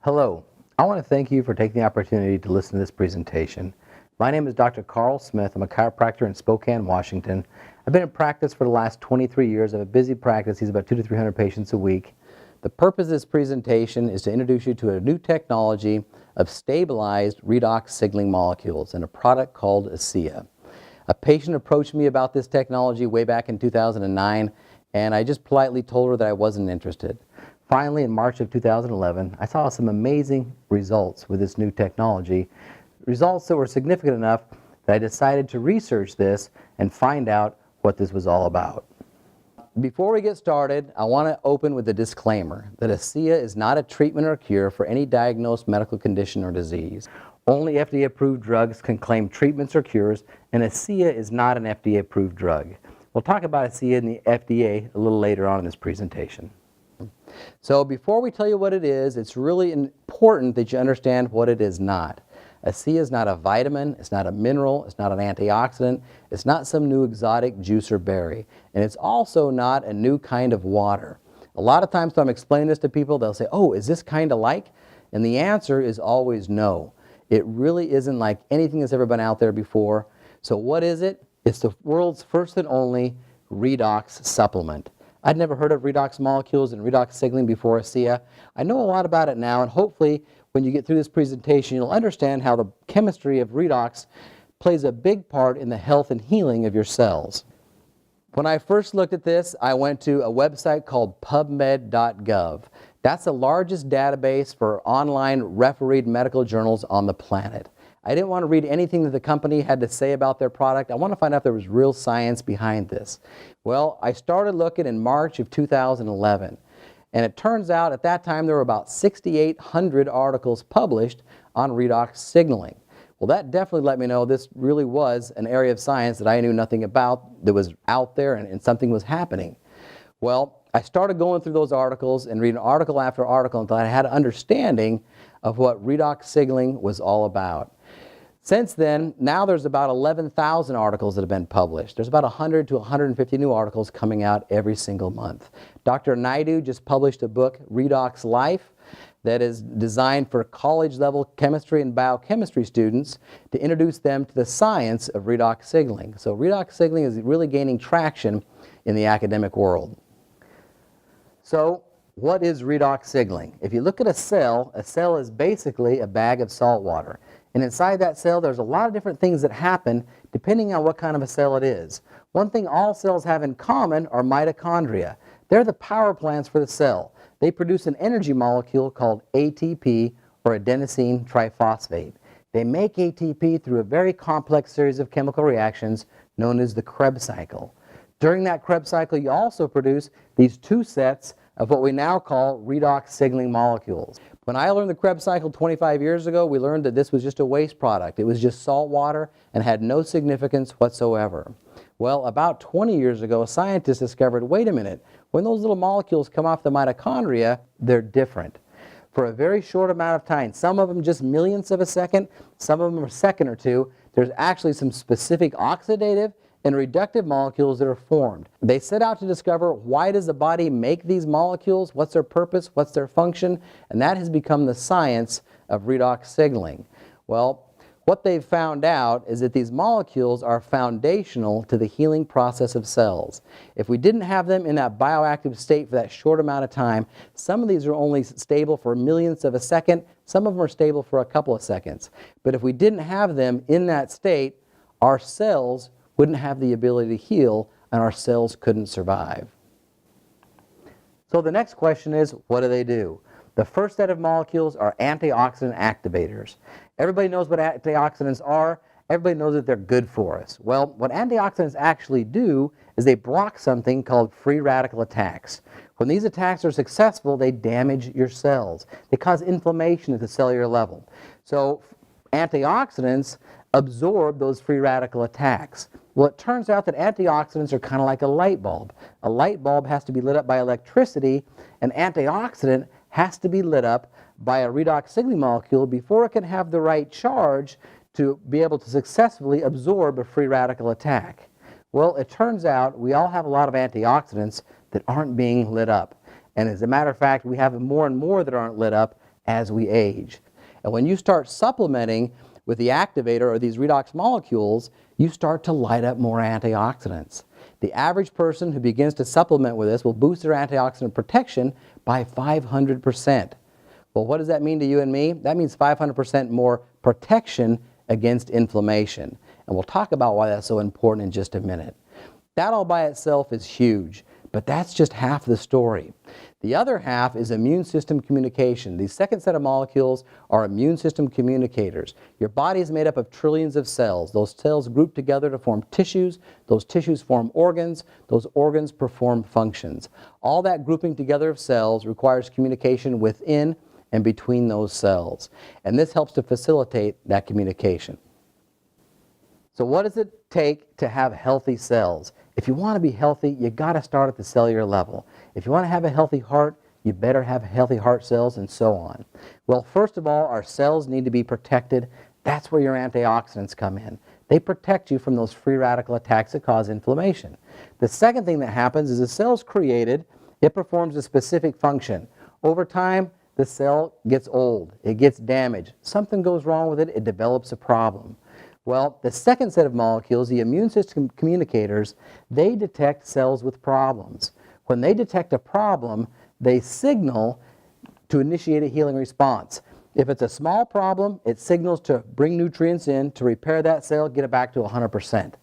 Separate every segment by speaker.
Speaker 1: Hello. I want to thank you for taking the opportunity to listen to this presentation. My name is Dr. Karl Smith. I'm a chiropractor in Spokane, Washington. I've been in practice for the last 23 years. I have a busy practice. He's about 200 to 300 patients a week. The purpose of this presentation is to introduce you to a new technology of stabilized redox signaling molecules and a product called ASEA. A patient approached me about this technology way back in 2009, and I just politely told her that I wasn't interested. Finally, in March of 2011, I saw some amazing results with this new technology, results that were significant enough that I decided to research this and find out what this was all about. Before we get started, I want to open with a disclaimer that ASEA is not a treatment or cure for any diagnosed medical condition or disease. Only FDA-approved drugs can claim treatments or cures, and ASEA is not an FDA-approved drug. We'll talk about ASEA and the FDA a little later on in this presentation. So before we tell you what it is, it's really important that you understand what it is not. ASEA is not a vitamin, it's not a mineral, it's not an antioxidant, it's not some new exotic juice or berry, and it's also not a new kind of water. A lot of times when I'm explaining this to people, they'll say, oh, is this kind of like? And the answer is always no. It really isn't like anything that's ever been out there before. So what is it? It's the world's first and only redox supplement. I'd never heard of redox molecules and redox signaling before ASEA. I know a lot about it now, and hopefully when you get through this presentation, you'll understand how the chemistry of redox plays a big part in the health and healing of your cells. When I first looked at this, I went to a website called PubMed.gov. That's the largest database for online refereed medical journals on the planet. I didn't want to read anything that the company had to say about their product. I want to find out if there was real science behind this. Well, I started looking in March of 2011, and it turns out at that time there were about 6,800 articles published on redox signaling. Well, that definitely let me know this really was an area of science that I knew nothing about, that was out there and something was happening. Well, I started going through those articles and reading article after article until I had an understanding of what redox signaling was all about. Since then, now there's about 11,000 articles that have been published. There's about 100 to 150 new articles coming out every single month. Dr. Naidu just published a book, Redox Life, that is designed for college-level chemistry and biochemistry students to introduce them to the science of redox signaling. So redox signaling is really gaining traction in the academic world. So what is redox signaling? If you look at a cell is basically a bag of salt water. And inside that cell, there's a lot of different things that happen depending on what kind of a cell it is. One thing all cells have in common are mitochondria. They're the power plants for the cell. They produce an energy molecule called ATP, or adenosine triphosphate. They make ATP through a very complex series of chemical reactions known as the Krebs cycle. During that Krebs cycle, you also produce these two sets of what we now call redox signaling molecules. When I learned the Krebs cycle 25 years ago, we learned that this was just a waste product. It was just salt water and had no significance whatsoever. Well, about 20 years ago, scientists discovered, wait a minute, when those little molecules come off the mitochondria, they're different. For a very short amount of time, some of them just millionths of a second, some of them a second or two, there's actually some specific oxidative and reductive molecules that are formed. They set out to discover, why does the body make these molecules, what's their purpose, what's their function, and that has become the science of redox signaling. Well, what they've found out is that these molecules are foundational to the healing process of cells. If we didn't have them in that bioactive state for that short amount of time, some of these are only stable for millionths of a second, some of them are stable for a couple of seconds. But if we didn't have them in that state, our cells wouldn't have the ability to heal, and our cells couldn't survive. So the next question is, what do they do? The first set of molecules are antioxidant activators. Everybody knows what antioxidants are. Everybody knows that they're good for us. Well, what antioxidants actually do is they block something called free radical attacks. When these attacks are successful, they damage your cells. They cause inflammation at the cellular level. So antioxidants absorb those free radical attacks. Well, it turns out that antioxidants are kind of like a light bulb. A light bulb has to be lit up by electricity. An antioxidant has to be lit up by a redox signaling molecule before it can have the right charge to be able to successfully absorb a free radical attack. Well, it turns out we all have a lot of antioxidants that aren't being lit up. And as a matter of fact, we have more and more that aren't lit up as we age. And when you start supplementing with the activator or these redox molecules, you start to light up more antioxidants. The average person who begins to supplement with this will boost their antioxidant protection by 500%. Well, what does that mean to you and me? That means 500% more protection against inflammation. And we'll talk about why that's so important in just a minute. That all by itself is huge, but that's just half the story. The other half is immune system communication. The second set of molecules are immune system communicators. Your body is made up of trillions of cells. Those cells group together to form tissues. Those tissues form organs. Those organs perform functions. All that grouping together of cells requires communication within and between those cells. And this helps to facilitate that communication. So what does it take to have healthy cells? If you want to be healthy, you got to start at the cellular level. If you want to have a healthy heart, you better have healthy heart cells and so on. Well, first of all, our cells need to be protected. That's where your antioxidants come in. They protect you from those free radical attacks that cause inflammation. The second thing that happens is the cell's created, it performs a specific function. Over time, the cell gets old, it gets damaged. Something goes wrong with it, it develops a problem. Well, the second set of molecules, the immune system communicators, they detect cells with problems. When they detect a problem, they signal to initiate a healing response. If it's a small problem, it signals to bring nutrients in to repair that cell, get it back to 100%.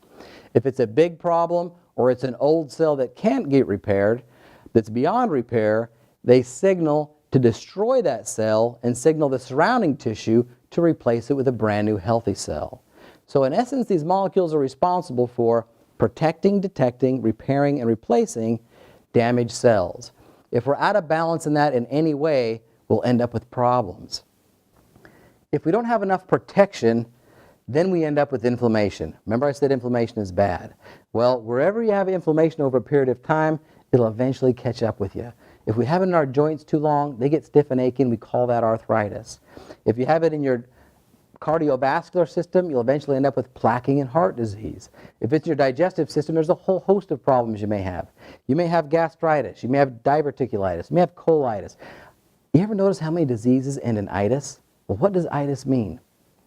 Speaker 1: If it's a big problem or it's an old cell that can't get repaired, that's beyond repair, they signal to destroy that cell and signal the surrounding tissue to replace it with a brand new healthy cell. So in essence, these molecules are responsible for protecting, detecting, repairing, and replacing damaged cells. If we're out of balance in that in any way, we'll end up with problems. If we don't have enough protection, then we end up with inflammation. Remember I said inflammation is bad. Well, wherever you have inflammation over a period of time, it'll eventually catch up with you. If we have it in our joints too long, they get stiff and aching. We call that arthritis. If you have it in your cardiovascular system, you'll eventually end up with plaquing and heart disease. If it's your digestive system, there's a whole host of problems you may have. You may have gastritis, you may have diverticulitis, you may have colitis. You ever notice how many diseases end in itis? Well, what does itis mean?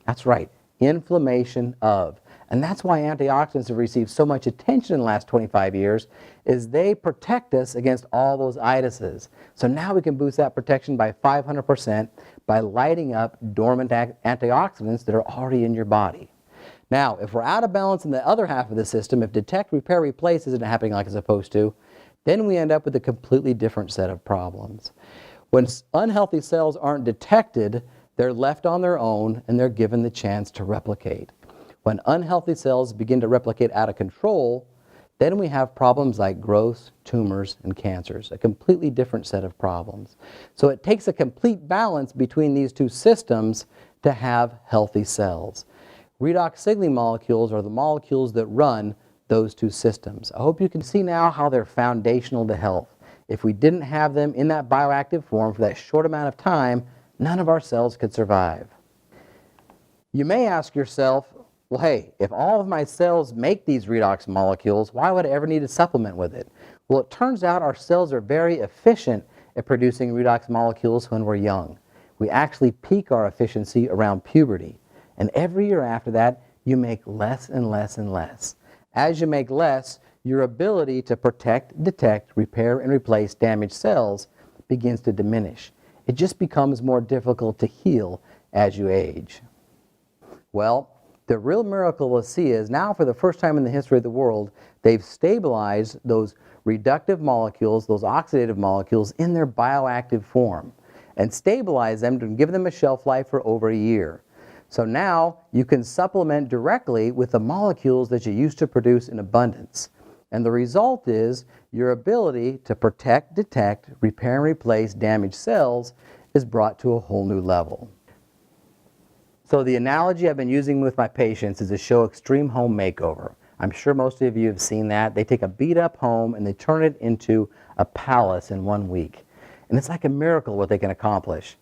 Speaker 1: That's right, inflammation of. And that's why antioxidants have received so much attention in the last 25 years, is they protect us against all those itises. So now we can boost that protection by 500% by lighting up dormant antioxidants that are already in your body. Now, if we're out of balance in the other half of the system, if detect, repair, replace isn't happening like it's supposed to, then we end up with a completely different set of problems. When unhealthy cells aren't detected, they're left on their own and they're given the chance to replicate. When unhealthy cells begin to replicate out of control, then we have problems like growths, tumors, and cancers, a completely different set of problems. So it takes a complete balance between these two systems to have healthy cells. Redox signaling molecules are the molecules that run those two systems. I hope you can see now how they're foundational to health. If we didn't have them in that bioactive form for that short amount of time, none of our cells could survive. You may ask yourself, well, hey, if all of my cells make these redox molecules, why would I ever need to supplement with it? Well, it turns out our cells are very efficient at producing redox molecules when we're young. We actually peak our efficiency around puberty. And every year after that, you make less and less and less. As you make less, your ability to protect, detect, repair, and replace damaged cells begins to diminish. It just becomes more difficult to heal as you age. Well, the real miracle of ASEA is now, for the first time in the history of the world, they've stabilized those reductive molecules, those oxidative molecules, in their bioactive form and stabilize them to give them a shelf life for over a year. So now you can supplement directly with the molecules that you used to produce in abundance. And the result is your ability to protect, detect, repair, and replace damaged cells is brought to a whole new level. So the analogy I've been using with my patients is to show extreme home makeover. I'm sure most of you have seen that. They take a beat-up home and they turn it into a palace in 1 week. And it's like a miracle what they can accomplish.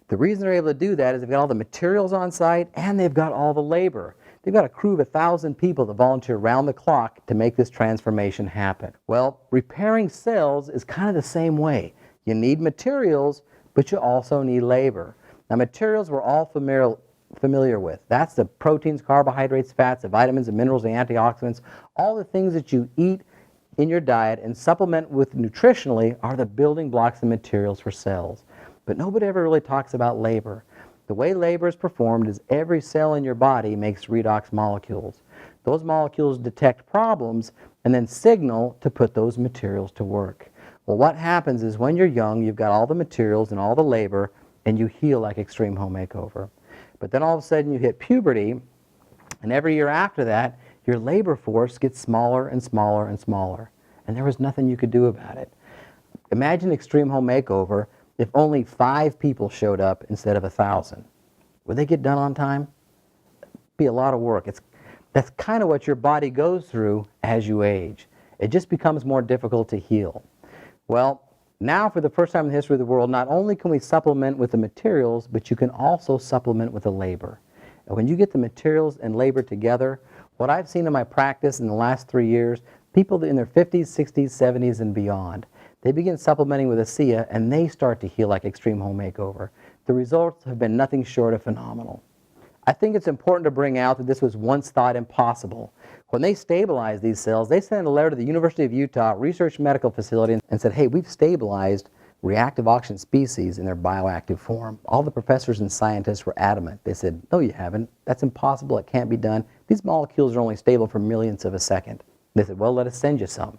Speaker 1: The reason they're able to do that is they've got all the materials on site and they've got all the labor. They've got a crew of 1,000 people that volunteer around the clock to make this transformation happen. Well, repairing cells is kind of the same way. You need materials, but you also need labor. Now, materials we're all familiar with. That's the proteins, carbohydrates, fats, the vitamins, the minerals, the antioxidants, all the things that you eat in your diet and supplement with nutritionally are the building blocks and materials for cells. But nobody ever really talks about labor. The way labor is performed is every cell in your body makes redox molecules. Those molecules detect problems and then signal to put those materials to work. Well, what happens is when you're young, you've got all the materials and all the labor, and you heal like Extreme Home Makeover. But then all of a sudden you hit puberty, and every year after that, your labor force gets smaller and smaller and smaller, and there was nothing you could do about it. Imagine Extreme Home Makeover if only 5 people showed up instead of 1,000. Would they get done on time? It'd be a lot of work. That's kind of what your body goes through as you age. It just becomes more difficult to heal. Well, now for the first time in the history of the world, not only can we supplement with the materials, but you can also supplement with the labor. And when you get the materials and labor together, what I've seen in my practice in the last 3 years, people in their 50s, 60s, 70s, and beyond, they begin supplementing with ASEA and they start to heal like Extreme Home Makeover. The results have been nothing short of phenomenal. I think it's important to bring out that this was once thought impossible. When they stabilized these cells, they sent a letter to the University of Utah Research Medical Facility and said, hey, we've stabilized reactive oxygen species in their bioactive form. All the professors and scientists were adamant. They said, no, you haven't. That's impossible. It can't be done. These molecules are only stable for millionths of a second. They said, well, let us send you some.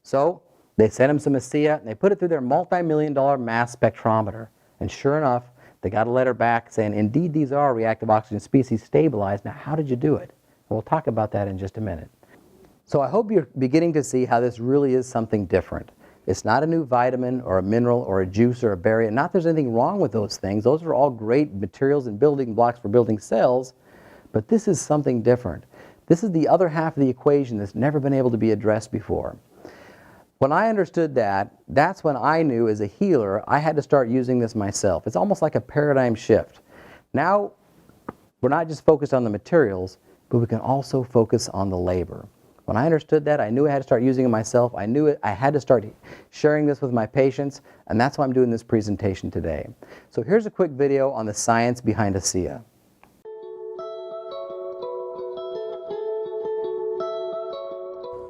Speaker 1: So they sent them some ASEA, and they put it through their multi-million-dollar mass spectrometer. And sure enough, they got a letter back saying, indeed, these are reactive oxygen species stabilized. Now, how did you do it? We'll talk about that in just a minute. So I hope you're beginning to see how this really is something different. It's not a new vitamin or a mineral or a juice or a berry. And not that there's anything wrong with those things. Those are all great materials and building blocks for building cells. But this is something different. This is the other half of the equation that's never been able to be addressed before. When I understood that, that's when I knew as a healer I had to start using this myself. It's almost like a paradigm shift. Now, we're not just focused on the materials, but we can also focus on the labor. When I understood that, I knew I had to start using it myself. I knew I had to start sharing this with my patients, and that's why I'm doing this presentation today. So here's a quick video on the science behind ASEA.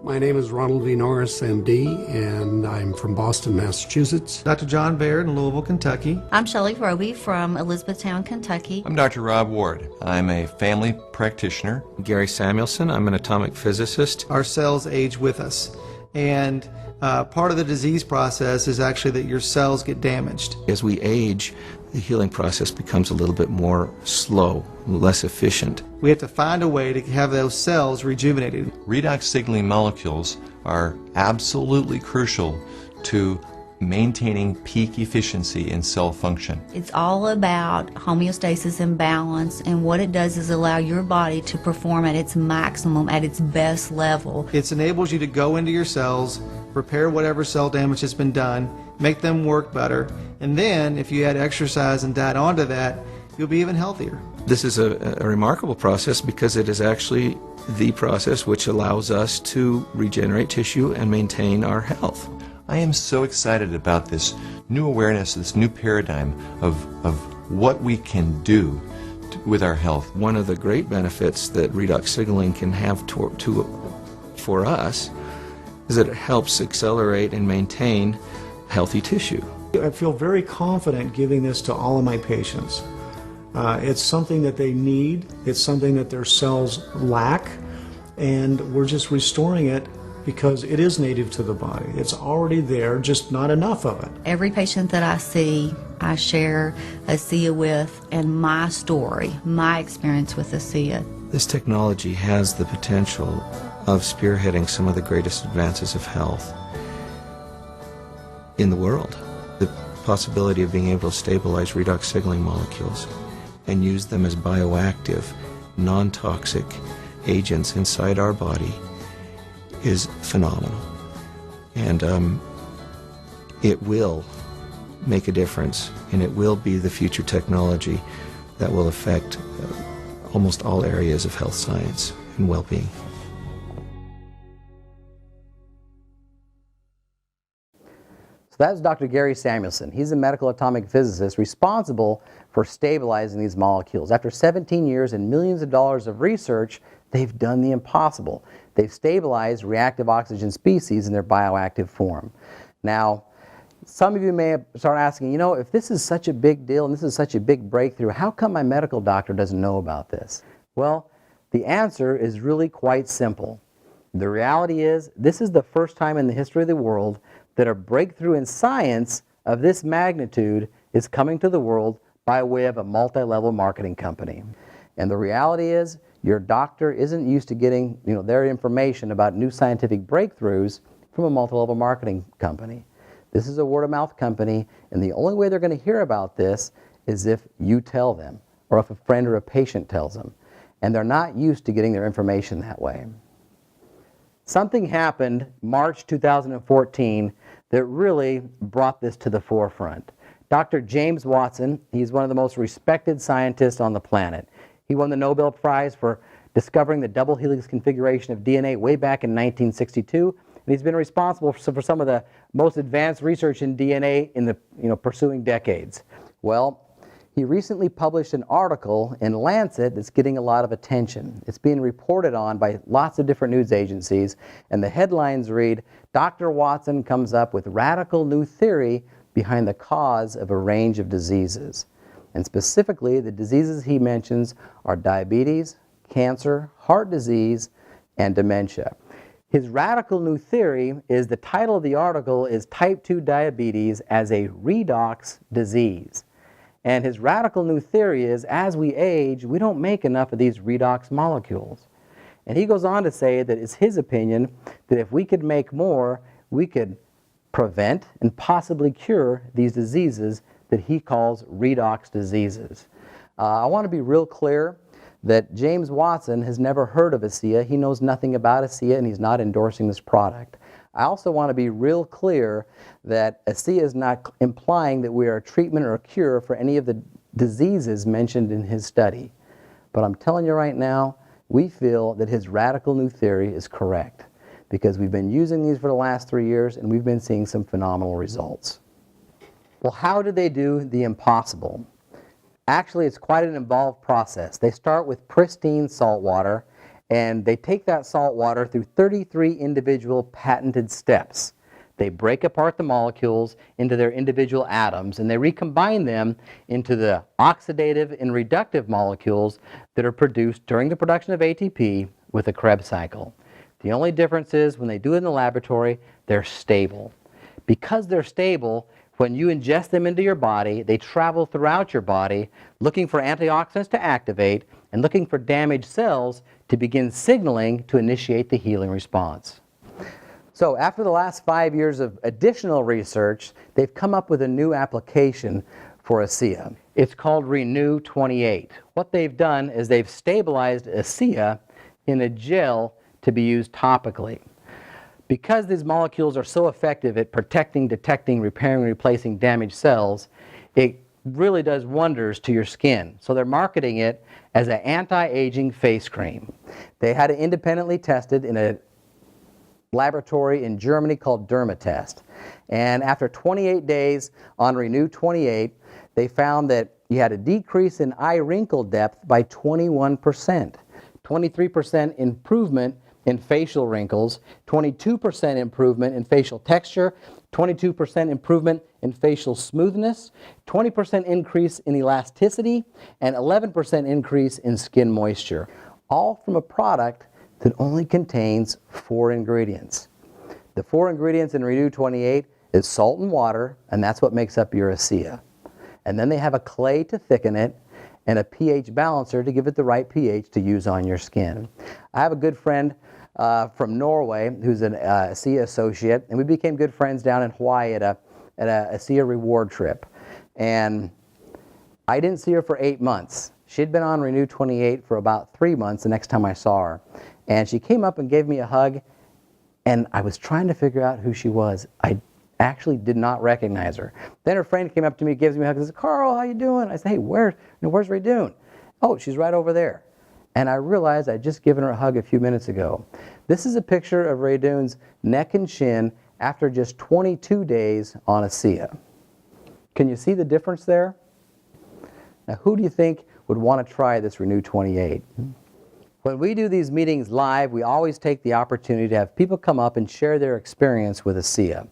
Speaker 2: My name is Ronald V. Norris, MD, and I'm from Boston, Massachusetts.
Speaker 3: Dr. John Baird in Louisville, Kentucky.
Speaker 4: I'm Shelley Roby from Elizabethtown, Kentucky.
Speaker 5: I'm Dr. Rob Ward. I'm a family practitioner.
Speaker 6: Gary Samuelson. I'm an atomic physicist.
Speaker 3: Our cells age with us, and part of the disease process is actually that your cells get damaged.
Speaker 6: As we age, the healing process becomes a little bit more slow, less efficient.
Speaker 3: We have to find a way to have those cells rejuvenated.
Speaker 5: Redox signaling molecules are absolutely crucial to maintaining peak efficiency in cell function.
Speaker 4: It's all about homeostasis and balance, and what it does is allow your body to perform at its maximum, at its best level.
Speaker 3: It enables you to go into your cells, repair whatever cell damage has been done, make them work better, and then if you add exercise and diet onto that, you'll be even healthier.
Speaker 6: This is a remarkable process because it is actually the process which allows us to regenerate tissue and maintain our health.
Speaker 5: I am so excited about this new awareness, this new paradigm of what we can do with our health.
Speaker 6: One of the great benefits that redox signaling can have for us is that it helps accelerate and maintain healthy tissue.
Speaker 7: I feel very confident giving this to all of my patients. It's something that they need, it's something that their cells lack, and we're just restoring it because it is native to the body. It's already there, just not enough of it.
Speaker 4: Every patient that I see, I share ASEA with, and my story, my experience with ASEA.
Speaker 6: This technology has the potential of spearheading some of the greatest advances of health in the world. The possibility of being able to stabilize redox signaling molecules and use them as bioactive, non-toxic agents inside our body is phenomenal. And it will make a difference, and it will be the future technology that will affect almost all areas of health science and well-being.
Speaker 1: So that's Dr. Gary Samuelson. He's a medical atomic physicist responsible for stabilizing these molecules. After 17 years and millions of dollars of research, they've done the impossible. They've stabilized reactive oxygen species in their bioactive form. Now, some of you may start asking, if this is such a big deal and this is such a big breakthrough, how come my medical doctor doesn't know about this? Well, the answer is really quite simple. The reality is, this is the first time in the history of the world that a breakthrough in science of this magnitude is coming to the world by way of a multi-level marketing company. And the reality is, your doctor isn't used to getting their information about new scientific breakthroughs from a multi-level marketing company. This is a word-of-mouth company, and the only way they're going to hear about this is if you tell them, or if a friend or a patient tells them. And they're not used to getting their information that way. Something happened March 2014 that really brought this to the forefront. Dr. James Watson, he's one of the most respected scientists on the planet. He won the Nobel Prize for discovering the double helix configuration of DNA way back in 1962, and he's been responsible for some of the most advanced research in DNA in the pursuing decades. Well, he recently published an article in Lancet that's getting a lot of attention. It's being reported on by lots of different news agencies, and the headlines read, "Dr. Watson comes up with radical new theory behind the cause of a range of diseases." And specifically, the diseases he mentions are diabetes, cancer, heart disease, and dementia. His radical new theory is, the title of the article is Type 2 Diabetes as a Redox Disease. And his radical new theory is, as we age, we don't make enough of these redox molecules. And he goes on to say that it's his opinion that if we could make more, we could prevent and possibly cure these diseases that he calls redox diseases. I want to be real clear that James Watson has never heard of ASEA. He knows nothing about ASEA, and he's not endorsing this product. I also want to be real clear that ASEA is not implying that we are a treatment or a cure for any of the diseases mentioned in his study. But I'm telling you right now, we feel that his radical new theory is correct, because we've been using these for the last 3 years and we've been seeing some phenomenal results. Well, how do they do the impossible? Actually, it's quite an involved process. They start with pristine salt water, and they take that salt water through 33 individual patented steps. They break apart the molecules into their individual atoms, and they recombine them into the oxidative and reductive molecules that are produced during the production of ATP with a Krebs cycle. The only difference is, when they do it in the laboratory, they're stable. Because they're stable, when you ingest them into your body, they travel throughout your body looking for antioxidants to activate and looking for damaged cells to begin signaling to initiate the healing response. So after the last 5 years of additional research, they've come up with a new application for ASEA. It's called Renew 28. What they've done is they've stabilized ASEA in a gel to be used topically. Because these molecules are so effective at protecting, detecting, repairing, replacing damaged cells, it really does wonders to your skin. So they're marketing it as an anti-aging face cream. They had it independently tested in a laboratory in Germany called Dermatest. And after 28 days on Renew 28, they found that you had a decrease in eye wrinkle depth by 21%, 23% improvement in facial wrinkles, 22% improvement in facial texture, 22% improvement in facial smoothness, 20% increase in elasticity, and 11% increase in skin moisture, all from a product that only contains 4 ingredients. The 4 ingredients in Renew 28 is salt and water, and that's what makes up your ASEA. And then they have a clay to thicken it, and a pH balancer to give it the right pH to use on your skin. I have a good friend from Norway who's an ASEA associate, and we became good friends down in Hawaii at a ASEA reward trip. And I didn't see her for 8 months. She'd been on Renew 28 for about 3 months the next time I saw her. And she came up and gave me a hug, and I was trying to figure out who she was. I actually did not recognize her. Then her friend came up to me, gives me a hug, and says, "Karl, how you doing?" I said, "Hey, where's Raydoon?" "Oh, she's right over there." And I realized I'd just given her a hug a few minutes ago. This is a picture of Raydoon's neck and chin after just 22 days on ASEA. Can you see the difference there? Now, who do you think would want to try this Renew 28? When we do these meetings live, we always take the opportunity to have people come up and share their experience with ASEA.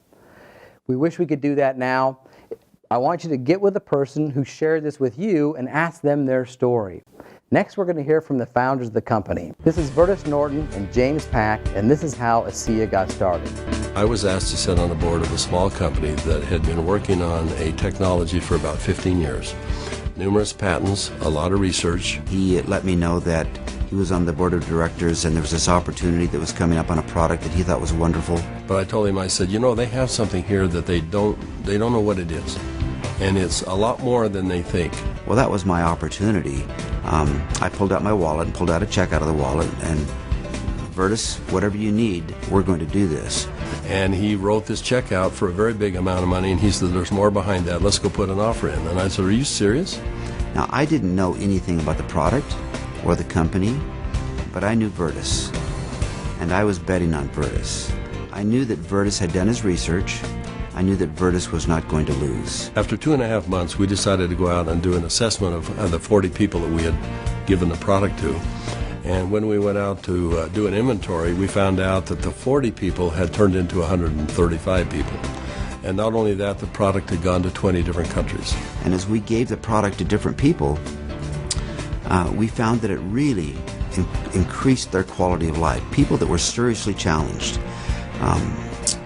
Speaker 1: We wish we could do that now. I want you to get with the person who shared this with you and ask them their story. Next, we're going to hear from the founders of the company. This is Vertus Norton and James Pack, and this is how ASEA got started.
Speaker 8: I was asked to sit on the board of a small company that had been working on a technology for about 15 years. Numerous patents, a lot of research.
Speaker 9: He let me know that he was on the board of directors and there was this opportunity that was coming up on a product that he thought was wonderful.
Speaker 8: But I told him, I said, you know, they have something here that they don't know what it is. And it's a lot more than they think.
Speaker 9: Well, that was my opportunity. I pulled out my wallet and pulled out a check out of the wallet and, Vertus, whatever you need, we're going to do this.
Speaker 8: And he wrote this check out for a very big amount of money, and he said, there's more behind that, let's go put an offer in. And I said, are you serious?
Speaker 9: Now, I didn't know anything about the product or the company, but I knew Vertus, and I was betting on Vertus. I knew that Vertus had done his research. I knew that Vertus was not going to lose.
Speaker 8: After 2.5 months, we decided to go out and do an assessment of the 40 people that we had given the product to. And when we went out to do an inventory, we found out that the 40 people had turned into 135 people. And not only that, the product had gone to 20 different countries.
Speaker 9: And as we gave the product to different people, we found that it really increased their quality of life. People that were seriously challenged.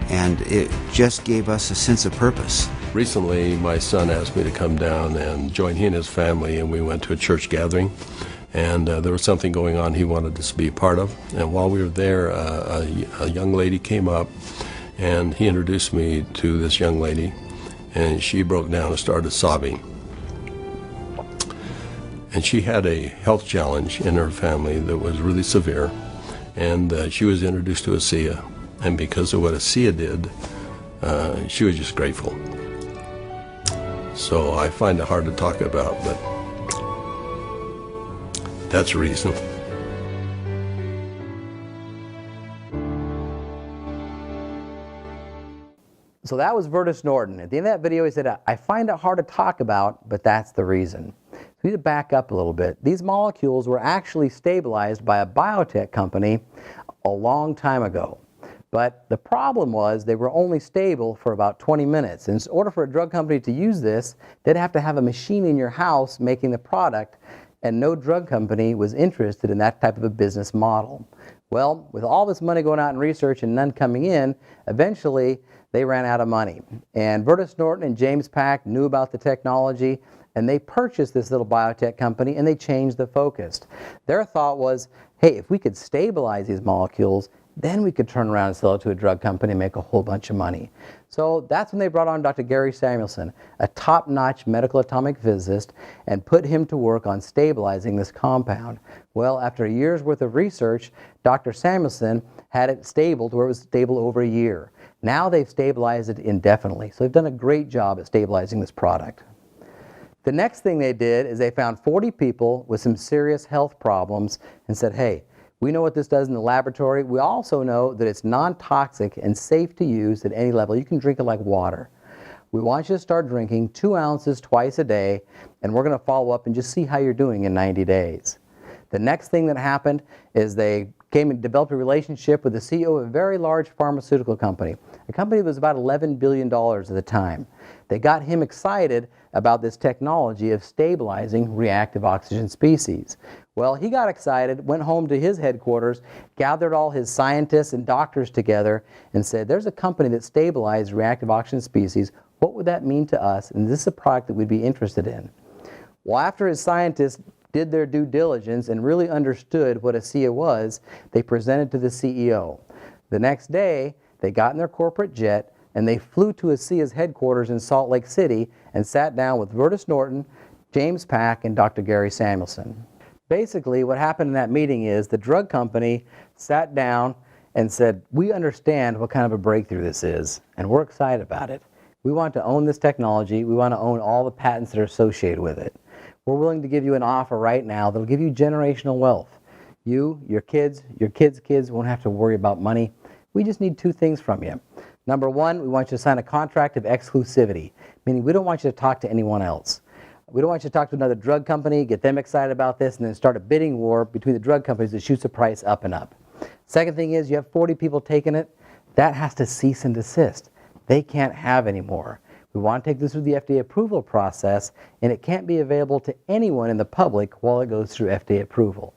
Speaker 9: And it just gave us a sense of purpose.
Speaker 8: Recently, my son asked me to come down and join he and his family, and we went to a church gathering. And there was something going on he wanted us to be a part of. And while we were there, a young lady came up, and he introduced me to this young lady, and she broke down and started sobbing. And she had a health challenge in her family that was really severe, and she was introduced to ASEA. And because of what ASEA did, she was just grateful. So I find it hard to talk about, but that's the reason.
Speaker 1: So that was Vertus Norton. At the end of that video, he said, I find it hard to talk about, but that's the reason. So we need to back up a little bit. These molecules were actually stabilized by a biotech company a long time ago. But the problem was they were only stable for about 20 minutes. In order for a drug company to use this, they'd have to have a machine in your house making the product, and no drug company was interested in that type of a business model. Well, with all this money going out in research and none coming in, eventually they ran out of money. And Vertus Norton and James Pack knew about the technology, and they purchased this little biotech company, and they changed the focus. Their thought was, hey, if we could stabilize these molecules, then we could turn around and sell it to a drug company and make a whole bunch of money. So that's when they brought on Dr. Gary Samuelson, a top-notch medical atomic physicist, and put him to work on stabilizing this compound. Well, after a year's worth of research, Dr. Samuelson had it stable to where it was stable over a year. Now they've stabilized it indefinitely. So they've done a great job at stabilizing this product. The next thing they did is they found 40 people with some serious health problems and said, hey, we know what this does in the laboratory. We also know that it's non-toxic and safe to use at any level. You can drink it like water. We want you to start drinking 2 ounces twice a day, and we're going to follow up and just see how you're doing in 90 days. The next thing that happened is they came and developed a relationship with the CEO of a very large pharmaceutical company. The company was about $11 billion at the time. They got him excited about this technology of stabilizing reactive oxygen species. Well, he got excited, went home to his headquarters, gathered all his scientists and doctors together, and said, there's a company that stabilizes reactive oxygen species. What would that mean to us? And this is a product that we'd be interested in. Well, after his scientists did their due diligence and really understood what ASEA was, they presented to the CEO. The next day, they got in their corporate jet and they flew to ASEA's headquarters in Salt Lake City and sat down with Vertus Norton, James Pack, and Dr. Gary Samuelson. Basically, what happened in that meeting is the drug company sat down and said, we understand what kind of a breakthrough this is, and we're excited about it. We want to own this technology. We want to own all the patents that are associated with it. We're willing to give you an offer right now that'll give you generational wealth. You, your kids' kids won't have to worry about money. We just need 2 things from you. Number one, we want you to sign a contract of exclusivity, meaning we don't want you to talk to anyone else. We don't want you to talk to another drug company, get them excited about this, and then start a bidding war between the drug companies that shoots the price up and up. Second thing is, you have 40 people taking it. That has to cease and desist. They can't have any more. We want to take this through the FDA approval process, and it can't be available to anyone in the public while it goes through FDA approval.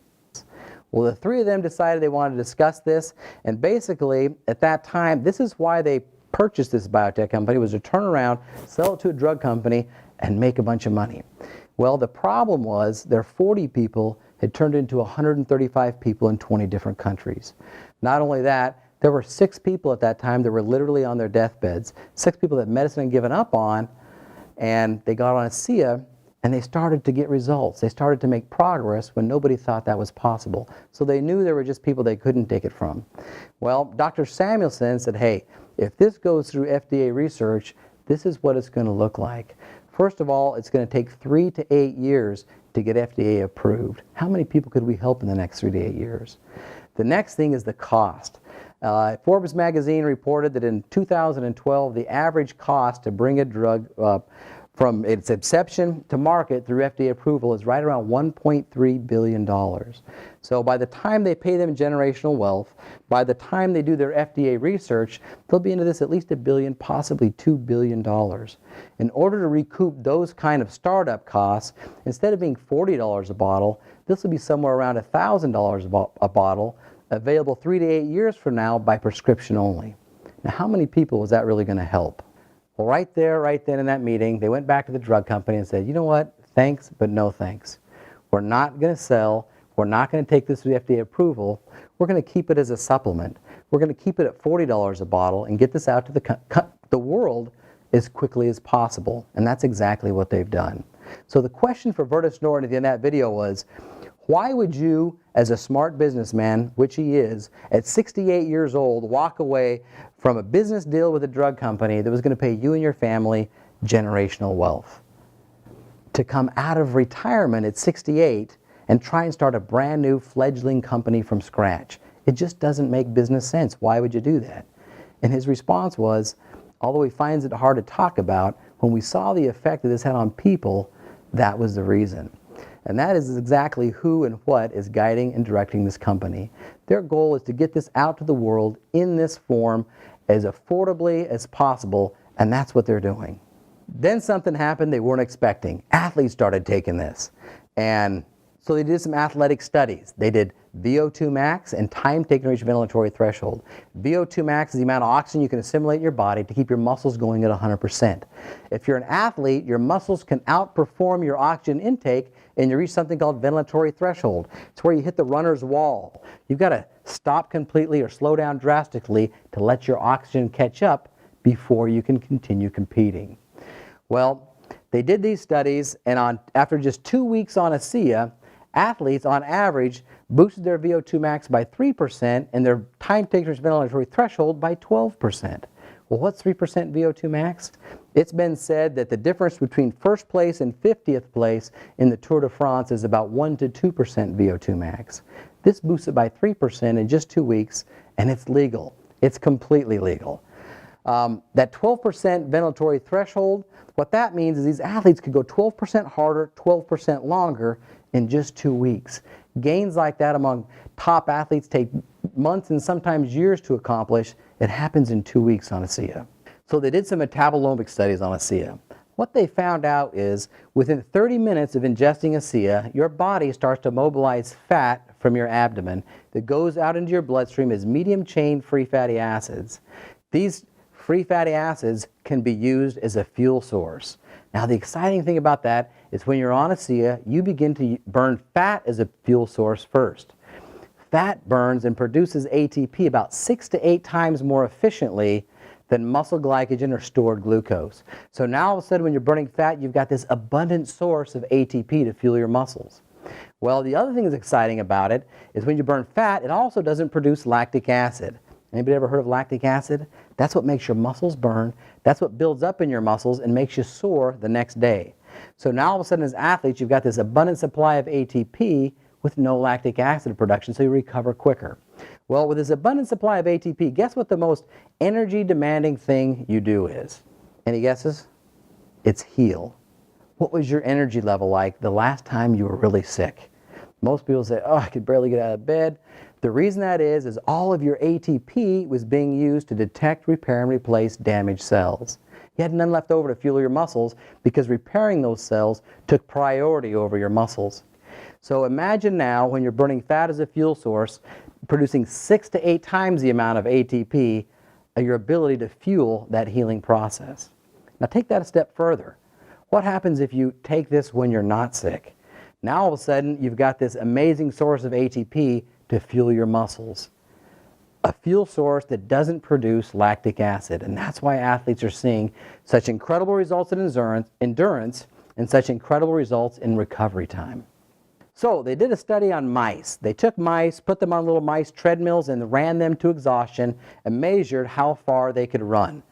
Speaker 1: Well, the three of them decided they wanted to discuss this, and basically, at that time, this is why they purchased this biotech company, was to turn around, sell it to a drug company, and make a bunch of money. Well, the problem was their 40 people had turned into 135 people in 20 different countries. Not only that, there were 6 people at that time that were literally on their deathbeds, 6 people that medicine had given up on, and they got on ASEA, and they started to get results. They started to make progress when nobody thought that was possible. So they knew there were just people they couldn't take it from. Well, Dr. Samuelson said, hey, if this goes through FDA research, this is what it's going to look like. First of all, it's going to take 3 to 8 years to get FDA approved. How many people could we help in the next 3 to 8 years? The next thing is the cost. Forbes magazine reported that in 2012, the average cost to bring a drug from its inception to market through FDA approval is right around $1.3 billion. So by the time they pay them generational wealth, by the time they do their FDA research, they'll be into this at least $1 billion, possibly $2 billion. In order to recoup those kind of startup costs, instead of being $40 a bottle, this will be somewhere around $1,000 a bottle, available 3 to 8 years from now by prescription only. Now, how many people is that really going to help? Well, right there, right then in that meeting, they went back to the drug company and said, you know what, thanks, but no thanks. We're not going to sell. We're not going to take this to the FDA approval. We're going to keep it as a supplement. We're going to keep it at $40 a bottle and get this out to the world as quickly as possible. And that's exactly what they've done. So the question for Vertus Norton at the end of that video was, why would you, as a smart businessman, which he is, at 68 years old, walk away from a business deal with a drug company that was going to pay you and your family generational wealth? To come out of retirement at 68 and try and start a brand new fledgling company from scratch. It just doesn't make business sense. Why would you do that? And his response was, although he finds it hard to talk about, when we saw the effect that this had on people, that was the reason. And that is exactly who and what is guiding and directing this company. Their goal is to get this out to the world in this form as affordably as possible, and that's what they're doing. Then something happened they weren't expecting. Athletes started taking this. And so they did some athletic studies. They did VO2 max and time taken to reach ventilatory threshold. VO2 max is the amount of oxygen you can assimilate in your body to keep your muscles going at 100%. If you're an athlete, your muscles can outperform your oxygen intake and you reach something called ventilatory threshold. It's where you hit the runner's wall. You've got to stop completely or slow down drastically to let your oxygen catch up before you can continue competing. Well, they did these studies, and after just 2 weeks on ASEA, athletes on average boosted their VO2 max by 3% and their time taken to reach ventilatory threshold by 12%. Well, what's 3% VO2 max? It's been said that the difference between first place and 50th place in the Tour de France is about 1 to 2% VO2 max. This boosted by 3% in just 2 weeks, and it's legal. It's completely legal. That 12% ventilatory threshold, what that means is these athletes could go 12% harder, 12% longer in just 2 weeks. Gains like that among top athletes take months and sometimes years to accomplish. It happens in 2 weeks on ASEA. So they did some metabolomic studies on ASEA. What they found out is within 30 minutes of ingesting ASEA, your body starts to mobilize fat from your abdomen that goes out into your bloodstream as medium-chain free fatty acids. These free fatty acids can be used as a fuel source. Now, the exciting thing about that is when you're on ASEA, you begin to burn fat as a fuel source first. Fat burns and produces ATP about 6 to 8 times more efficiently than muscle glycogen or stored glucose. So now all of a sudden when you're burning fat, you've got this abundant source of ATP to fuel your muscles. Well, the other thing that's exciting about it is when you burn fat, it also doesn't produce lactic acid. Anybody ever heard of lactic acid? That's what makes your muscles burn. That's what builds up in your muscles and makes you sore the next day. So now all of a sudden as athletes, you've got this abundant supply of ATP with no lactic acid production, so you recover quicker. Well, with this abundant supply of ATP, guess what the most energy demanding thing you do is? Any guesses? It's heal. What was your energy level like the last time you were really sick? Most people say, oh, I could barely get out of bed. The reason that is all of your ATP was being used to detect, repair, and replace damaged cells. You had none left over to fuel your muscles because repairing those cells took priority over your muscles. So imagine now when you're burning fat as a fuel source, producing 6 to 8 times the amount of ATP, your ability to fuel that healing process. Now take that a step further. What happens if you take this when you're not sick? Now all of a sudden you've got this amazing source of ATP to fuel your muscles. A fuel source that doesn't produce lactic acid, and that's why athletes are seeing such incredible results in endurance and such incredible results in recovery time. So they did a study on mice. They took mice, put them on little mice treadmills and ran them to exhaustion and measured how far they could run.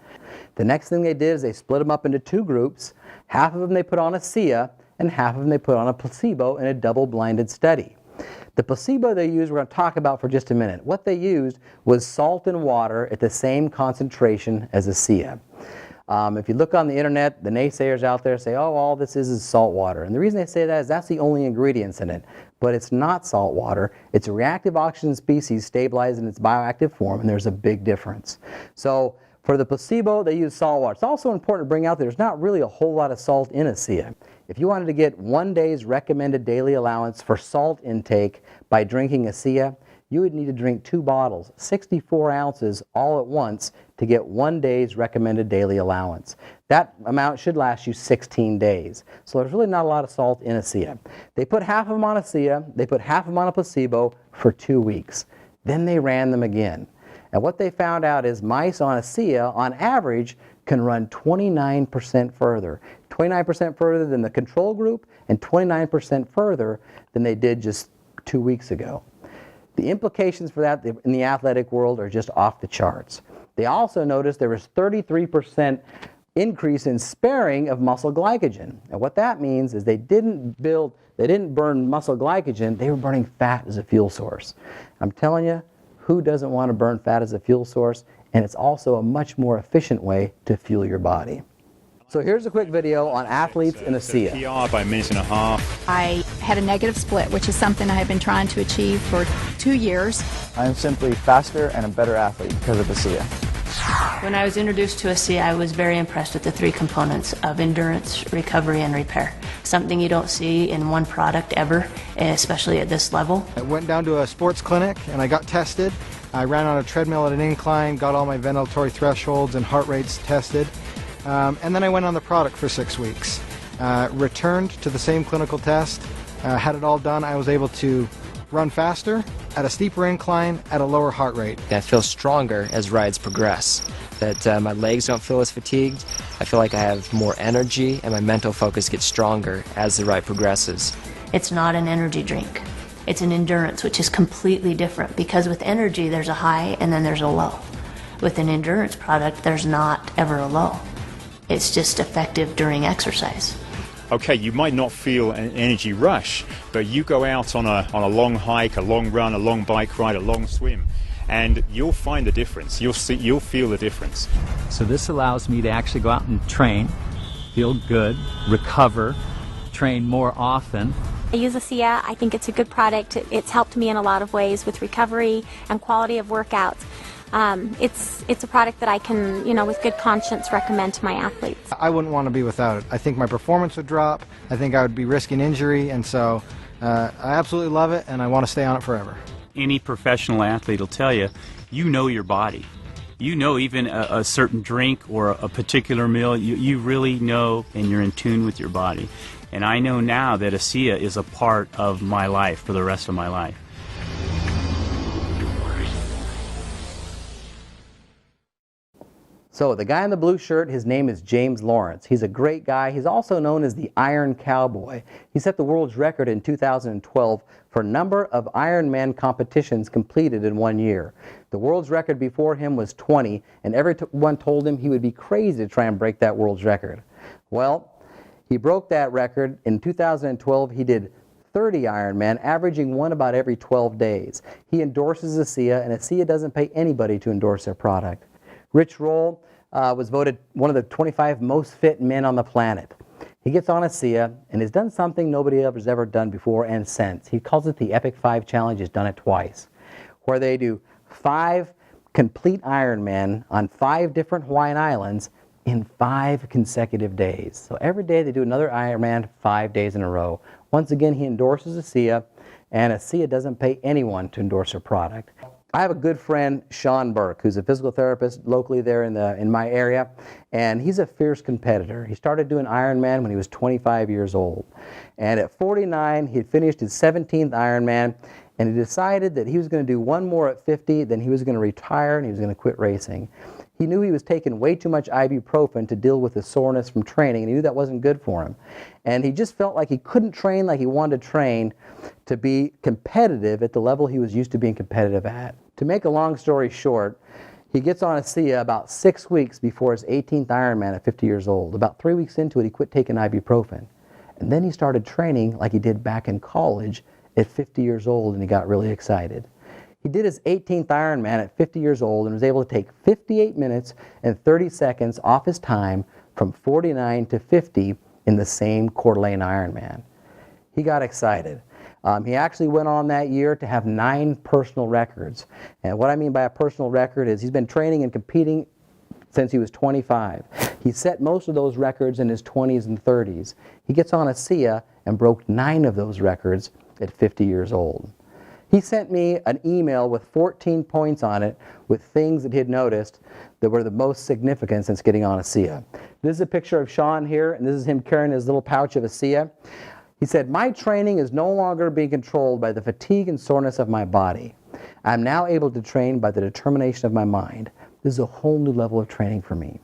Speaker 1: The next thing they did is they split them up into 2 groups. Half of them they put on ASEA and half of them they put on a placebo in a double-blinded study. The placebo they used, we're going to talk about for just a minute. What they used was salt and water at the same concentration as ASEA. If you look on the internet, the naysayers out there say, oh, all this is salt water. And the reason they say that is that's the only ingredients in it. But it's not salt water. It's a reactive oxygen species stabilized in its bioactive form, and there's a big difference. So for the placebo, they use salt water. It's also important to bring out that there's not really a whole lot of salt in ASEA. If you wanted to get 1 day's recommended daily allowance for salt intake by drinking ASEA, you would need to drink 2 bottles, 64 ounces all at once to get 1 day's recommended daily allowance. That amount should last you 16 days. So there's really not a lot of salt in ASEA. They put half of them on ASEA, they put half of them on a placebo for 2 weeks. Then they ran them again. And what they found out is mice on ASEA, on average, can run 29% further. 29% further than the control group and 29% further than they did just 2 weeks ago. The implications for that in the athletic world are just off the charts. They also noticed there was 33% increase in sparing of muscle glycogen. And what that means is they didn't burn muscle glycogen, they were burning fat as a fuel source. I'm telling you, who doesn't want to burn fat as a fuel source? And it's also a much more efficient way to fuel your body. So here's a quick video on athletes in ASEA.
Speaker 10: PR by a minute and a half.
Speaker 11: I had a negative split, which is something I have been trying to achieve for 2 years.
Speaker 12: I am simply faster and a better athlete because of ASEA.
Speaker 13: When I was introduced to ASEA, I was very impressed with the 3 components of endurance, recovery, and repair. Something you don't see in one product ever, especially at this level.
Speaker 14: I went down to a sports clinic and I got tested. I ran on a treadmill at an incline, got all my ventilatory thresholds and heart rates tested. And then I went on the product for 6 weeks. Returned to the same clinical test, had it all done. I was able to run faster, at a steeper incline, at a lower heart rate.
Speaker 15: I feel stronger as rides progress, that my legs don't feel as fatigued. I feel like I have more energy and my mental focus gets stronger as the ride progresses.
Speaker 13: It's not an energy drink. It's an endurance, which is completely different because with energy there's a high and then there's a low. With an endurance product there's not ever a low. It's just effective during exercise.
Speaker 10: Okay, you might not feel an energy rush, but you go out on a long hike, a long run, a long bike ride, a long swim, and you'll find the difference. You'll feel the difference.
Speaker 16: So this allows me to actually go out and train, feel good, recover, train more often.
Speaker 17: I use ASEA. I think it's a good product. It's helped me in a lot of ways with recovery and quality of workouts. It's a product that I can, with good conscience recommend to my athletes.
Speaker 14: I wouldn't want to be without it. I think my performance would drop. I think I would be risking injury, and so I absolutely love it, and I want to stay on it forever.
Speaker 18: Any professional athlete will tell you, you know your body. You know even a certain drink or a particular meal, you really know and you're in tune with your body. And I know now that ASEA is a part of my life for the rest of my life.
Speaker 1: So the guy in the blue shirt, his name is James Lawrence. He's a great guy. He's also known as the Iron Cowboy. He set the world's record in 2012 for number of Ironman competitions completed in 1 year. The world's record before him was 20, and everyone told him he would be crazy to try and break that world's record. Well, he broke that record. In 2012, he did 30 Ironman, averaging one about every 12 days. He endorses ASEA, and ASEA doesn't pay anybody to endorse their product. Rich Roll was voted one of the 25 most fit men on the planet. He gets on ASEA and has done something nobody else has ever done before and since. He calls it the Epic 5 Challenge. He's done it twice, where they do 5 complete Ironman on 5 different Hawaiian islands in 5 consecutive days. So every day they do another Ironman 5 days in a row. Once again, he endorses ASEA, and ASEA doesn't pay anyone to endorse their product. I have a good friend, Sean Burke, who's a physical therapist locally there in my area, and he's a fierce competitor. He started doing Ironman when he was 25 years old. And at 49, he had finished his 17th Ironman, and he decided that he was going to do one more at 50, then he was going to retire and he was going to quit racing. He knew he was taking way too much ibuprofen to deal with the soreness from training, and he knew that wasn't good for him. And he just felt like he couldn't train like he wanted to train to be competitive at the level he was used to being competitive at. To make a long story short, he gets on ASEA about 6 weeks before his 18th Ironman at 50 years old. About 3 weeks into it, he quit taking ibuprofen. And then he started training like he did back in college at 50 years old, and he got really excited. He did his 18th Ironman at 50 years old and was able to take 58 minutes and 30 seconds off his time from 49 to 50 in the same Coeur d'Alene Ironman. He got excited. He actually went on that year to have 9 personal records. And what I mean by a personal record is he's been training and competing since he was 25. He set most of those records in his 20s and 30s. He gets on ASEA and broke 9 of those records at 50 years old. He sent me an email with 14 points on it with things that he had noticed that were the most significant since getting on ASEA. This is a picture of Sean here, and this is him carrying his little pouch of ASEA. He said, "My training is no longer being controlled by the fatigue and soreness of my body. I'm now able to train by the determination of my mind. This is a whole new level of training for me."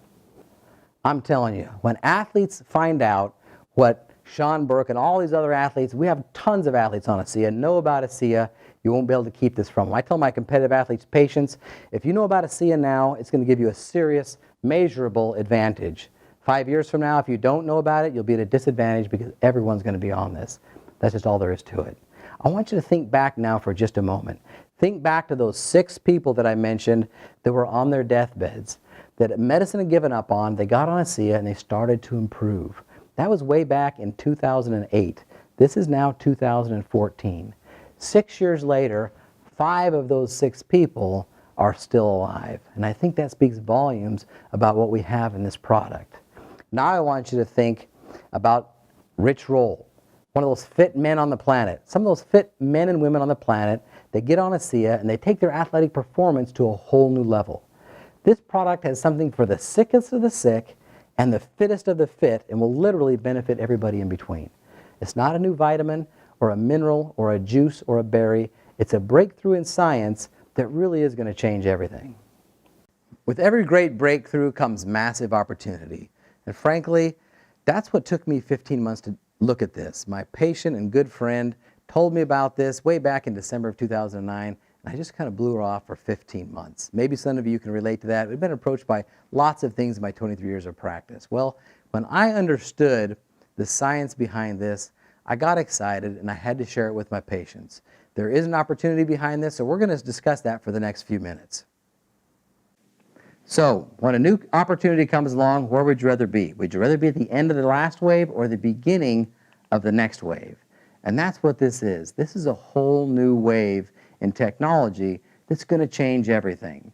Speaker 1: I'm telling you, when athletes find out what Sean Burke and all these other athletes, we have tons of athletes on ASEA, know about ASEA, you won't be able to keep this from them. I tell my competitive athletes, patients, if you know about ASEA now, it's going to give you a serious, measurable advantage. 5 years from now, if you don't know about it, you'll be at a disadvantage because everyone's going to be on this. That's just all there is to it. I want you to think back now for just a moment. Think back to those 6 people that I mentioned that were on their deathbeds, that medicine had given up on, they got on ASEA and they started to improve. That was way back in 2008. This is now 2014. 6 years later, 5 of those 6 people are still alive. And I think that speaks volumes about what we have in this product. Now I want you to think about Rich Roll, one of those fit men on the planet. Some of those fit men and women on the planet, they get on ASEA and they take their athletic performance to a whole new level. This product has something for the sickest of the sick and the fittest of the fit, and will literally benefit everybody in between. It's not a new vitamin or a mineral or a juice or a berry. It's a breakthrough in science that really is going to change everything. With every great breakthrough comes massive opportunity. And frankly, that's what took me 15 months to look at this. My patient and good friend told me about this way back in December of 2009, and I just kind of blew her off for 15 months. Maybe some of you can relate to that. We've been approached by lots of things in my 23 years of practice. Well, when I understood the science behind this, I got excited and I had to share it with my patients. There is an opportunity behind this, so we're going to discuss that for the next few minutes. So, when a new opportunity comes along, where would you rather be? Would you rather be at the end of the last wave or the beginning of the next wave? And that's what this is. This is a whole new wave in technology that's going to change everything.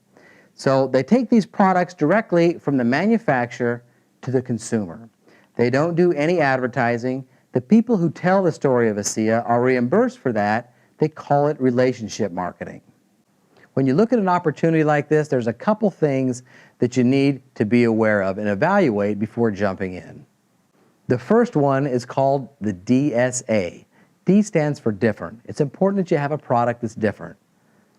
Speaker 1: So they take these products directly from the manufacturer to the consumer. They don't do any advertising. The people who tell the story of ASEA are reimbursed for that. They call it relationship marketing. When you look at an opportunity like this, there's a couple things that you need to be aware of and evaluate before jumping in. The first one is called the DSA. D stands for different. It's important that you have a product that's different.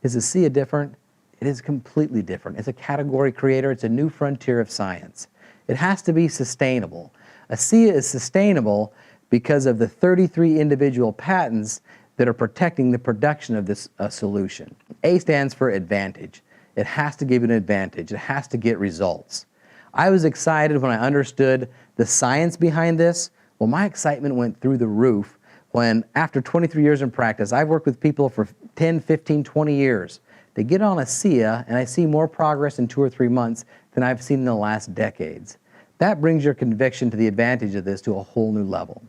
Speaker 1: Is ASEA different? It is completely different. It's a category creator. It's a new frontier of science. It has to be sustainable. ASEA is sustainable because of the 33 individual patents that are protecting the production of this solution. A stands for advantage. It has to give you an advantage. It has to get results. I was excited when I understood the science behind this. Well, my excitement went through the roof when after 23 years in practice, I've worked with people for 10, 15, 20 years. They get on ASEA and I see more progress in 2 or 3 months than I've seen in the last decades. That brings your conviction to the advantage of this to a whole new level.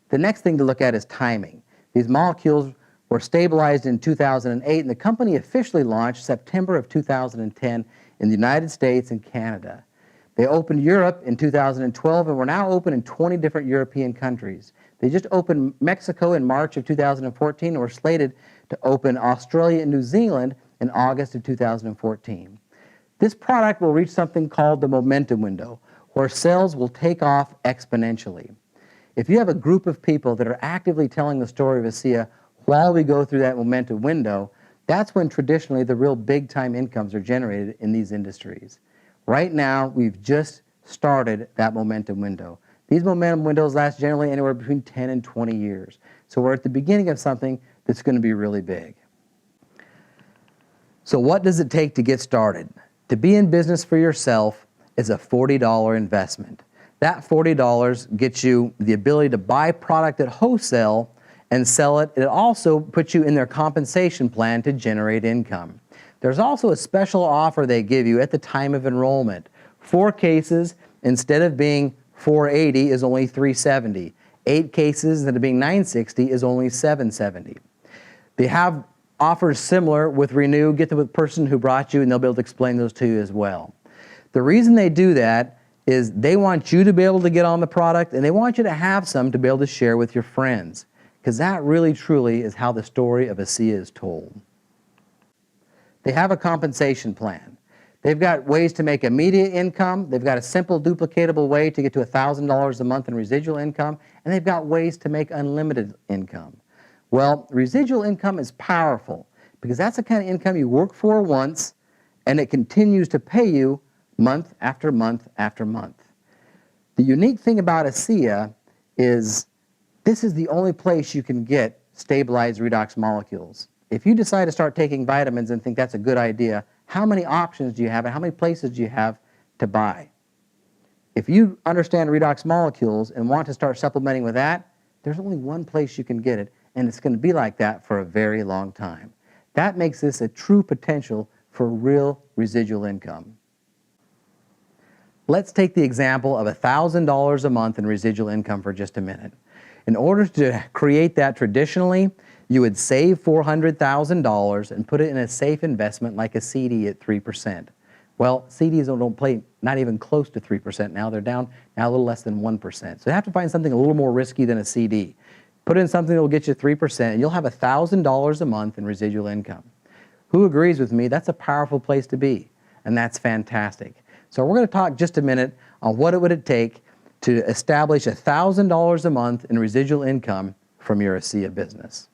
Speaker 1: The next thing to look at is timing. These molecules were stabilized in 2008 and the company officially launched September of 2010 in the United States and Canada. They opened Europe in 2012 and we're now open in 20 different European countries. They just opened Mexico in March of 2014 and were slated to open Australia and New Zealand in August of 2014. This product will reach something called the momentum window, where sales will take off exponentially. If you have a group of people that are actively telling the story of ASEA while we go through that momentum window, that's when traditionally the real big-time incomes are generated in these industries. Right now, we've just started that momentum window. These momentum windows last generally anywhere between 10 and 20 years. So we're at the beginning of something that's going to be really big. So what does it take to get started? To be in business for yourself is a $40 investment. That $40 gets you the ability to buy product at wholesale and sell it. It also puts you in their compensation plan to generate income. There's also a special offer they give you at the time of enrollment. 4 cases, instead of being $480, is only $370. 8 cases, instead of being $960, is only $770. They have offers similar with Renew. Get the person who brought you and they'll be able to explain those to you as well. The reason they do that is they want you to be able to get on the product and they want you to have some to be able to share with your friends, because that really truly is how the story of ASEA is told. They have a compensation plan. They've got ways to make immediate income. They've got a simple duplicatable way to get to $1,000 a month in residual income, and they've got ways to make unlimited income. Well, residual income is powerful because that's the kind of income you work for once and it continues to pay you month after month after month. The unique thing about ASEA is this is the only place you can get stabilized redox molecules. If you decide to start taking vitamins and think that's a good idea, how many options do you have and how many places do you have to buy? If you understand redox molecules and want to start supplementing with that, there's only one place you can get it, and it's going to be like that for a very long time. That makes this a true potential for real residual income. Let's take the example of $1,000 a month in residual income for just a minute. In order to create that traditionally, you would save $400,000 and put it in a safe investment like a CD at 3%. Well, CDs don't play not even close to 3% now. They're down now a little less than 1%. So you have to find something a little more risky than a CD. Put in something that will get you 3% and you'll have $1,000 a month in residual income. Who agrees with me? That's a powerful place to be, and that's fantastic. So we're going to talk just a minute on what it would take to establish $1,000 a month in residual income from your ASEA business.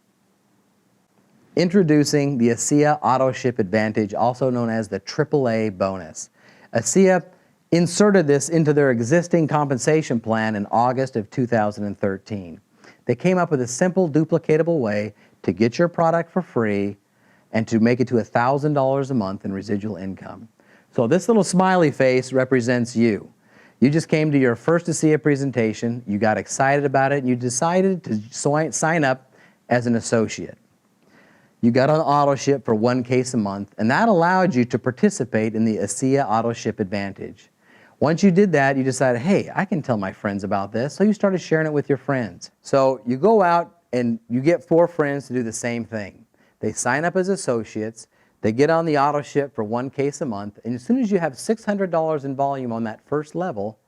Speaker 1: Introducing the ASEA Auto Ship Advantage, also known as the AAA bonus. ASEA inserted this into their existing compensation plan in August of 2013. They came up with a simple, duplicatable way to get your product for free and to make it to $1,000 a month in residual income. So this little smiley face represents you. You just came to your first ASEA presentation, you got excited about it, and you decided to sign up as an associate. You got on auto ship for 1 case a month, and that allowed you to participate in the ASEA Auto Ship Advantage. Once you did that, you decided, hey, I can tell my friends about this, so you started sharing it with your friends. So you go out and you get 4 friends to do the same thing. They sign up as associates, they get on the auto ship for 1 case a month, and as soon as you have $600 in volume on that first level,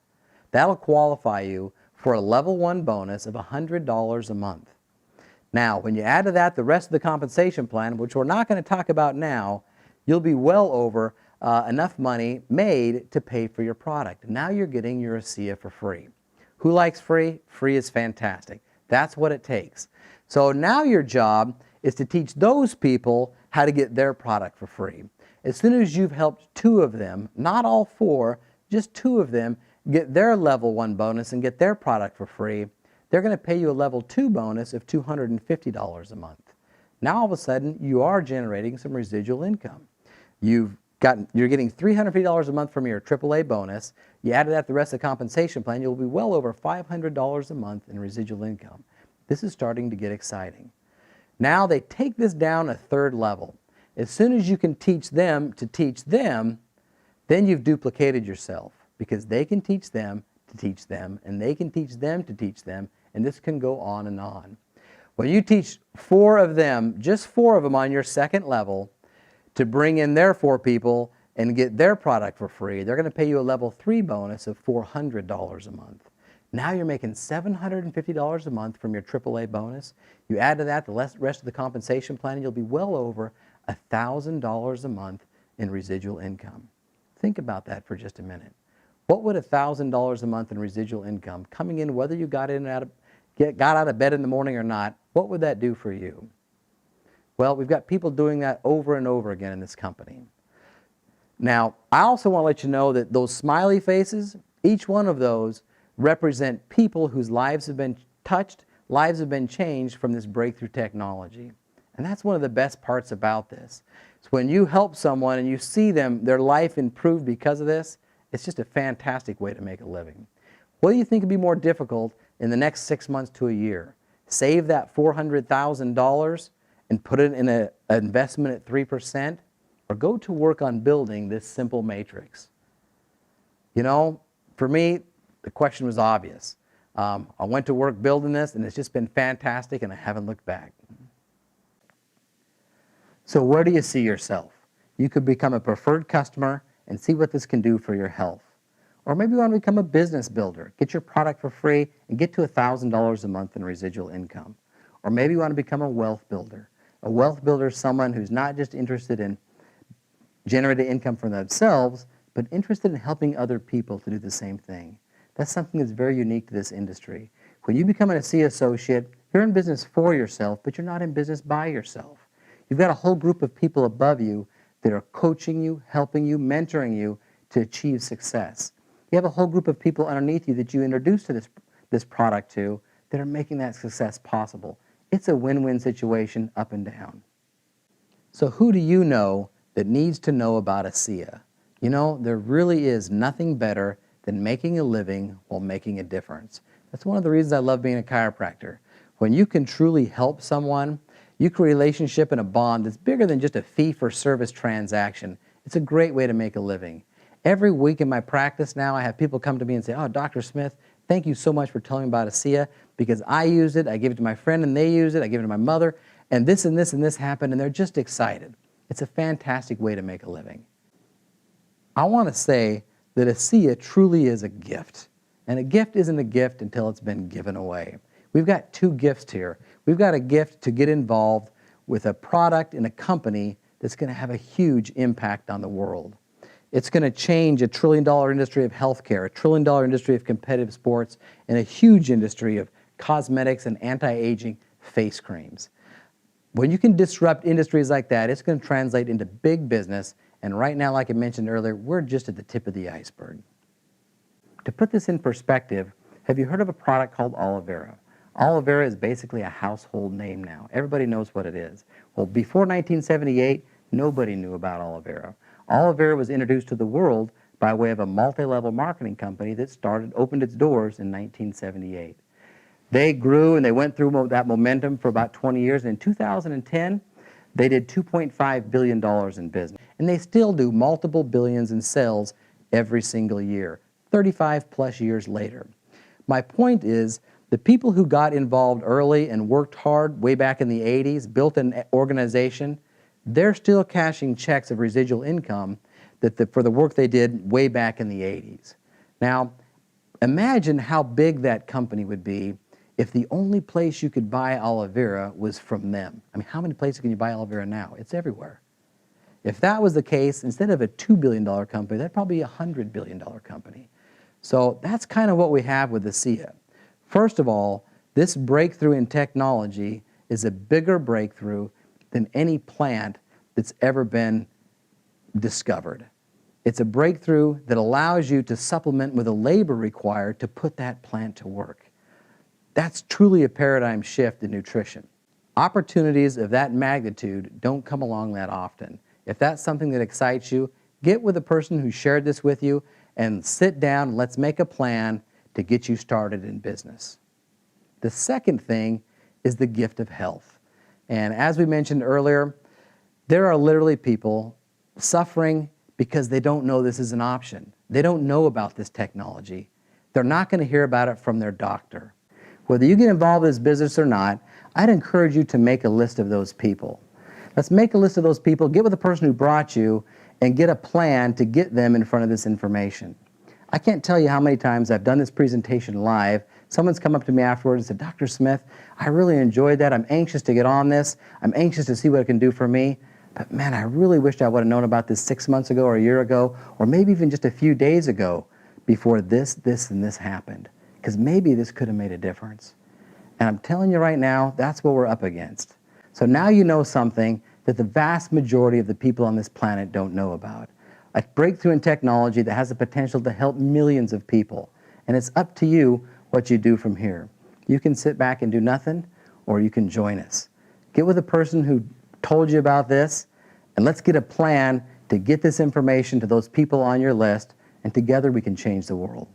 Speaker 1: that'll qualify you for a level 1 bonus of $100 a month. Now, when you add to that the rest of the compensation plan, which we're not going to talk about now, you'll be well over enough money made to pay for your product. Now you're getting your ASEA for free. Who likes free? Free is fantastic. That's what it takes. So now your job is to teach those people how to get their product for free. As soon as you've helped 2 of them, not all 4, just 2 of them, get their level 1 bonus and get their product for free, they're going to pay you a level 2 bonus of $250 a month. Now all of a sudden you are generating some residual income. You're getting $350 a month from your AAA bonus. You added that to the rest of the compensation plan, you'll be well over $500 a month in residual income. This is starting to get exciting. Now they take this down a third level. As soon as you can teach them to teach them, then you've duplicated yourself, because they can teach them to teach them, and they can teach them to teach them, and this can go on and on. When you teach 4 of them, just 4 of them on your second level, to bring in their 4 people and get their product for free, they're going to pay you a level 3 bonus of $400 a month. Now you're making $750 a month from your AAA bonus. You add to that the rest of the compensation plan, and you'll be well over $1,000 a month in residual income. Think about that for just a minute. What would $1,000 a month in residual income, coming in whether you got out of bed in the morning or not, what would that do for you? Well, we've got people doing that over and over again in this company. Now, I also want to let you know that those smiley faces, each one of those represent people whose lives have been touched, lives have been changed from this breakthrough technology. And that's one of the best parts about this. So when you help someone and you see them, their life improved because of this, it's just a fantastic way to make a living. What do you think would be more difficult in the next 6 months to a year? Save that $400,000 and put it in an investment at 3%, or go to work on building this simple matrix? You know, for me, the question was obvious. I went to work building this, and it's just been fantastic, and I haven't looked back. So where do you see yourself? You could become a preferred customer and see what this can do for your health. Or maybe you want to become a business builder, get your product for free, and get to $1,000 a month in residual income. Or maybe you want to become a wealth builder. A wealth builder is someone who's not just interested in generating income for themselves, but interested in helping other people to do the same thing. That's something that's very unique to this industry. When you become an ASEA associate, you're in business for yourself, but you're not in business by yourself. You've got a whole group of people above you that are coaching you, helping you, mentoring you to achieve success. You have a whole group of people underneath you that you introduce to this product to that are making that success possible. It's a win-win situation up and down. So who do you know that needs to know about ASEA? You know, there really is nothing better than making a living while making a difference. That's one of the reasons I love being a chiropractor. When you can truly help someone, you create a relationship and a bond that's bigger than just a fee-for-service transaction. It's a great way to make a living. Every week in my practice now, I have people come to me and say, "Oh, Dr. Smith, thank you so much for telling me about ASEA, because I used it, I gave it to my friend and they used it, I gave it to my mother, and this and this and this happened," and they're just excited. It's a fantastic way to make a living. I want to say that ASEA truly is a gift. And a gift isn't a gift until it's been given away. We've got 2 gifts here. We've got a gift to get involved with a product in a company that's going to have a huge impact on the world. It's going to change a $1 trillion industry of healthcare, a $1 trillion industry of competitive sports, and a huge industry of cosmetics and anti-aging face creams. When you can disrupt industries like that, it's going to translate into big business. And right now, like I mentioned earlier, we're just at the tip of the iceberg. To put this in perspective, have you heard of a product called aloe vera? Aloe vera is basically a household name now. Everybody knows what it is. Well, before 1978, nobody knew about aloe vera. Aloe vera was introduced to the world by way of a multi-level marketing company that opened its doors in 1978. They grew and they went through that momentum for about 20 years. And in 2010, they did $2.5 billion in business. And they still do multiple billions in sales every single year, 35 plus years later. My point is, the people who got involved early and worked hard way back in the 80s, built an organization, they're still cashing checks of residual income for the work they did way back in the 80s. Now, imagine how big that company would be if the only place you could buy aloe vera was from them. I mean, how many places can you buy aloe vera now? It's everywhere. If that was the case, instead of a $2 billion company, that'd probably be a $100 billion company. So that's kind of what we have with ASEA. First of all, this breakthrough in technology is a bigger breakthrough than any plant that's ever been discovered. It's a breakthrough that allows you to supplement with the labor required to put that plant to work. That's truly a paradigm shift in nutrition. Opportunities of that magnitude don't come along that often. If that's something that excites you, get with the person who shared this with you and sit down and let's make a plan to get you started in business. The second thing is the gift of health. And as we mentioned earlier, there are literally people suffering because they don't know this is an option. They don't know about this technology. They're not going to hear about it from their doctor. Whether you get involved in this business or not, I'd encourage you to make a list of those people. Let's make a list of those people, get with the person who brought you, and get a plan to get them in front of this information. I can't tell you how many times I've done this presentation live. Someone's come up to me afterwards and said, Dr. Smith, I really enjoyed that. I'm anxious to get on this. I'm anxious to see what it can do for me. But man, I really wished I would have known about this 6 months ago or a year ago, or maybe even just a few days ago before this, and this happened. Because maybe this could have made a difference. And I'm telling you right now, that's what we're up against. So now you know something that the vast majority of the people on this planet don't know about. A breakthrough in technology that has the potential to help millions of people. And it's up to you what you do from here. You can sit back and do nothing, or you can join us. Get with a person who told you about this, and let's get a plan to get this information to those people on your list, and together we can change the world.